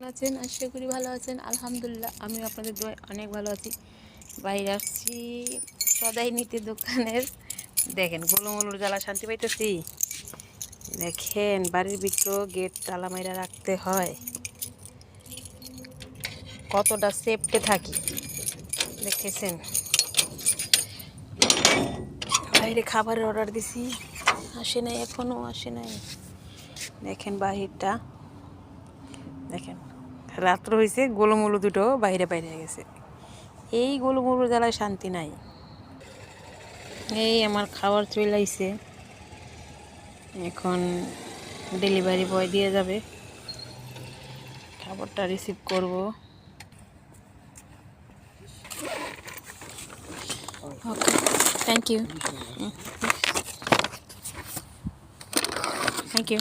আছেন? আশা করি ভালো আছেন। আলহামদুলিল্লাহ আমিও আপনাদের দোয়ায় অনেক ভালো আছি। বাইরে আসছি সদাই নিতে দোকানের। দেখেন গোলমলুর জ্বালা শান্তি পাইতেছি। দেখেন বাড়ির ভিতর গেট তালা মাইরা রাখতে হয়, কতটা সেফটে থাকি দেখতেছেন। বাইরে খাবারের অর্ডার দিছি, আসে নাই, এখনও আসে নাই। দেখেন বাহিরটা দেখেন, রাত্র হয়েছে গোলমলু দুটো বাইরে বাইরে গেছে। এই গোলমলু জ্বালায় শান্তি নাই। এই আমার খাবার চলে আইছে, এখন ডেলিভারি বয় দিয়ে যাবে, খাবারটা রিসিভ করব। ওকে, থ্যাংক ইউ, থ্যাংক ইউ।